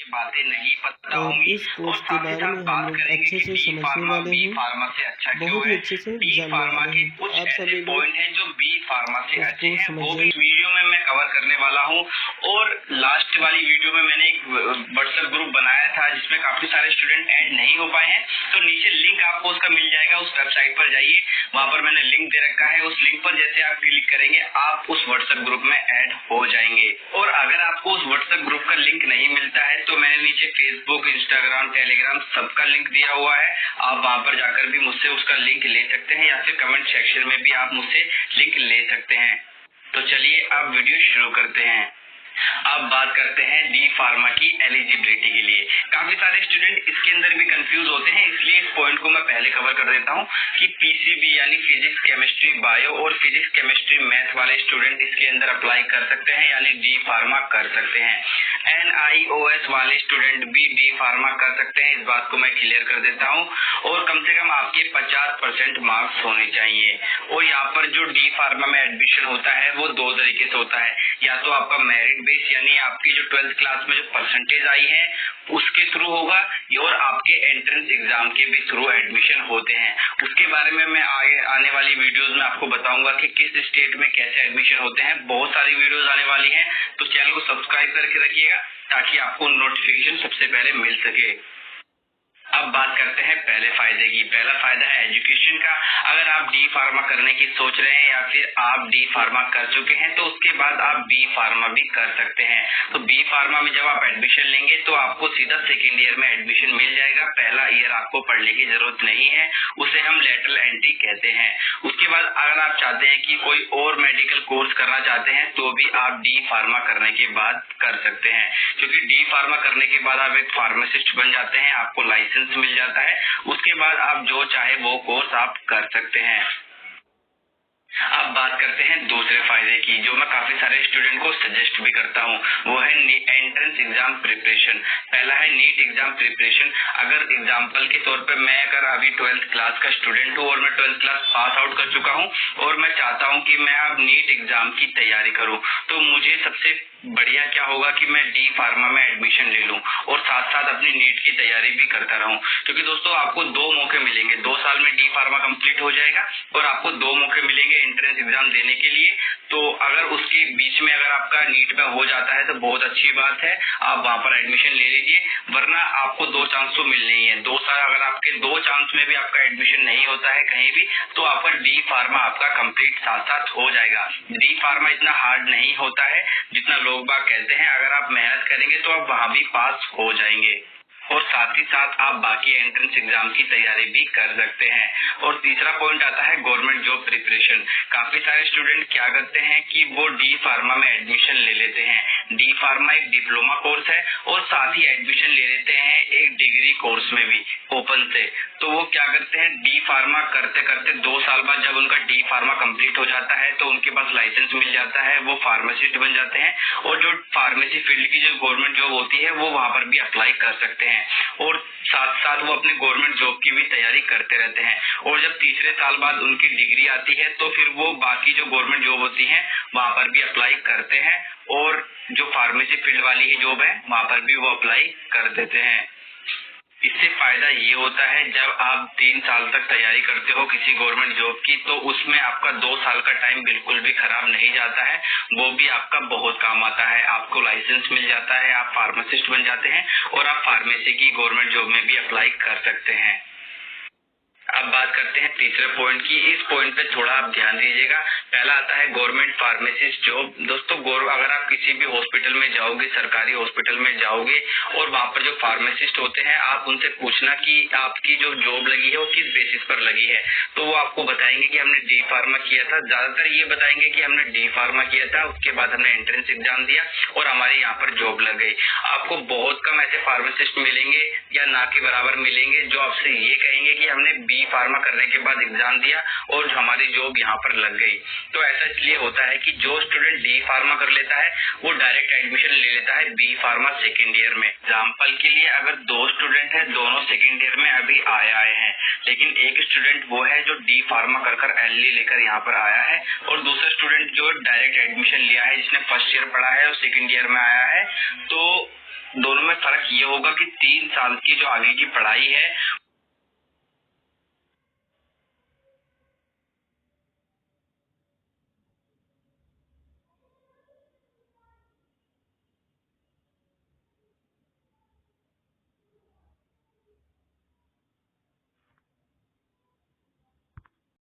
बातें नहीं पता और होंगी इस और कोर्स के साथ ही बारे साथ में हम बात लोग करेंगे अच्छे कि से डी समझने फार्मा वाले बी हैं, फार्मा से अच्छा क्यों बहुत ही है। अच्छे से डी जानने फार्मा वाले के हैं। तो कुछ आप ऐसे सभी लोग पॉइंट हैं जो बी फार्मा से अच्छे इसको हैं, वो भी समझेंगे। वीडियो में मैं कवर करने वाला हूँ। और लास्ट वाली वीडियो में मैंने एक व्हाट्सएप ग्रुप बनाया था जिसमें काफी सारे स्टूडेंट ऐड नहीं हो पाए हैं, तो नीचे लिंक आपको उसका मिल जाएगा। उस वेबसाइट पर जाइए, वहां पर मैंने लिंक दे रखा है। उस लिंक पर जैसे आप क्लिक करेंगे आप उस व्हाट्सएप ग्रुप में ऐड हो जाएंगे। और अगर आपको उस व्हाट्सएप ग्रुप का लिंक नहीं मिलता है तो मैंने नीचे फेसबुक, इंस्टाग्राम, टेलीग्राम सबका लिंक दिया हुआ है। आप वहां पर जाकर भी मुझसे उसका लिंक ले सकते हैं या फिर कमेंट सेक्शन में भी आप मुझसे लिंक ले सकते हैं। तो चलिए अब वीडियो शुरू करते हैं। अब बात करते हैं डी फार्मा की एलिजिबिलिटी के लिए। काफी सारे स्टूडेंट इसके अंदर भी कंफ्यूज होते हैं, इसलिए इस पॉइंट को मैं पहले कवर कर देता हूं कि पीसीबी यानी फिजिक्स, केमिस्ट्री, बायो और फिजिक्स, केमिस्ट्री, मैथ वाले स्टूडेंट इसके अंदर अप्लाई कर सकते हैं यानी डी फार्मा कर सकते हैं। NIOS वाले स्टूडेंट भी डी फार्मा कर सकते हैं, इस बात को मैं क्लियर कर देता हूँ। और कम से कम आपके 50% मार्क्स होने चाहिए। और यहाँ पर जो डी फार्मा में एडमिशन होता है वो दो तरीके से होता है, या तो आपका मेरिट बेस यानी आपकी जो 12th क्लास में जो परसेंटेज आई है उसके थ्रू होगा, और आपके एंट्रेंस एग्जाम के भी थ्रू एडमिशन होते हैं। उसके बारे में मैं आगे आने वाली वीडियोस में आपको बताऊंगा कि किस स्टेट में कैसे एडमिशन होते हैं। बहुत सारी वीडियोस आने वाली हैं, तो चैनल को सब्सक्राइब करके रखिएगा ताकि आपको नोटिफिकेशन सबसे पहले मिल सके। अब बात करते हैं पहले फायदे की। पहला फायदा है एजुकेशन का। अगर आप डी फार्मा करने की सोच रहे हैं या फिर आप डी फार्मा कर चुके हैं तो उसके बाद आप बी फार्मा भी कर सकते हैं। तो बी फार्मा में जब आप एडमिशन लेंगे तो आपको सीधा सेकेंड ईयर में एडमिशन मिल जाएगा। पहला ईयर आपको पढ़ने की जरूरत नहीं है, उसे हम लेटरल एंट्री कहते हैं। उसके बाद अगर आप चाहते हैं कि कोई और मेडिकल कोर्स करना चाहते हैं तो भी आप डी फार्मा करने के बाद कर सकते हैं, क्योंकि डी फार्मा करने के बाद आप एक फार्मासिस्ट बन जाते हैं, आपको लाइसेंस मिल जाता है। उसके बाद आप जो चाहे वो कोर्स आप कर सकते हैं। अब बात करते हैं दूसरे फायदे की, जो मैं काफी सारे स्टूडेंट को सजेस्ट भी करता हूँ, वो है एंट्रेंस एग्जाम प्रिपरेशन। पहला है नीट एग्जाम प्रिपरेशन। अगर एग्जाम्पल के तौर पे मैं अगर अभी 12th क्लास का स्टूडेंट हूँ और मैं 12th क्लास पास आउट कर चुका हूँ और मैं चाहता हूँ कि मैं अब नीट एग्जाम की तैयारी करूँ, तो मुझे सबसे बढ़िया क्या होगा कि मैं डी फार्मा में एडमिशन ले लूं और साथ साथ अपनी नीट की तैयारी भी करता रहूं। क्योंकि दोस्तों आपको 2 मौके मिलेंगे, 2 साल में डी फार्मा कंप्लीट हो जाएगा और आपको 2 मौके मिलेंगे एंट्रेंस एग्जाम देने के लिए। तो अगर उसके बीच में अगर आपका नीट में हो जाता है तो बहुत अच्छी बात है, आप वहां पर एडमिशन ले लीजिए, वरना आपको 2 चांस तो मिलने ही है। 2 साल अगर आपके 2 चांस में भी आपका एडमिशन नहीं होता है कहीं भी, तो आपका डी फार्मा आपका कंप्लीट साथ साथ हो जाएगा। डी फार्मा इतना हार्ड नहीं होता है जितना लोग बाग कहते हैं। अगर आप मेहनत करेंगे तो आप वहां भी पास हो जाएंगे और साथ ही साथ आप बाकी एंट्रेंस एग्जाम की तैयारी भी कर सकते हैं। और तीसरा पॉइंट आता है गवर्नमेंट जॉब प्रिपरेशन। काफी सारे स्टूडेंट क्या करते हैं कि वो डी फार्मा में एडमिशन ले लेते हैं। डी फार्मा एक डिप्लोमा कोर्स है और साथ ही एडमिशन ले लेते हैं एक डिग्री कोर्स में भी ओपन से। तो वो क्या करते हैं, डी फार्मा करते करते 2 साल बाद जब उनका डी फार्मा कंप्लीट हो जाता है तो उनके पास लाइसेंस मिल जाता है, वो फार्मासिस्ट बन जाते हैं और जो फार्मेसी फील्ड की जो गवर्नमेंट जॉब होती है वो वहां पर भी अप्लाई कर सकते हैं और साथ साथ वो अपने गवर्नमेंट जॉब की भी तैयारी करते रहते हैं। और जब तीसरे साल बाद उनकी डिग्री आती है तो फिर वो बाकी जो गवर्नमेंट जॉब होती है वहां पर भी अप्लाई करते हैं और जो फार्मेसी फील्ड वाली ही जॉब है वहां पर भी वो अप्लाई कर देते हैं। इससे फायदा ये होता है जब आप 3 साल तक तैयारी करते हो किसी गवर्नमेंट जॉब की, तो उसमें आपका 2 साल का टाइम बिल्कुल भी खराब नहीं जाता है, वो भी आपका बहुत काम आता है। आपको लाइसेंस मिल जाता है, आप फार्मासिस्ट बन जाते हैं और आप फार्मेसी की गवर्नमेंट जॉब में भी अप्लाई कर सकते हैं। अब बात करते हैं तीसरे पॉइंट की। इस पॉइंट पे थोड़ा आप ध्यान दीजिएगा। पहला आता है गवर्नमेंट फार्मासिस्ट जॉब। दोस्तों अगर आप किसी भी हॉस्पिटल में जाओगे, सरकारी हॉस्पिटल में जाओगे और वहां पर जो फार्मासिस्ट होते हैं आप उनसे पूछना कि आपकी जो जॉब लगी है वो किस बेसिस पर लगी है, तो वो आपको बताएंगे कि हमने डी फार्मा किया था। ज्यादातर ये बताएंगे कि हमने डी फार्मा किया था, उसके बाद हमने एंट्रेंस एग्जाम दिया और हमारे यहाँ पर जॉब लग गई। आपको बहुत कम ऐसे फार्मासिस्ट मिलेंगे या ना के बराबर मिलेंगे जो आपसे ये कहेंगे कि हमने बी फार्मा करने के बाद एग्जाम दिया और हमारी जॉब यहाँ पर लग गई। तो ऐसा इसलिए होता है कि जो स्टूडेंट डी फार्मा कर लेता है वो डायरेक्ट एडमिशन ले लेता है बी फार्मा सेकेंड ईयर में। एग्जाम्पल के लिए अगर 2 स्टूडेंट है, दोनों सेकेंड ईयर में अभी आए हैं, लेकिन एक स्टूडेंट वो है जो डी फार्मा कर एलई लेकर यहाँ पर आया है और दूसरा स्टूडेंट जो डायरेक्ट एडमिशन लिया है जिसने फर्स्ट ईयर पढ़ा है और सेकेंड ईयर में आया है, तो दोनों में फर्क ये होगा कि 3 साल की जो आगे की पढ़ाई है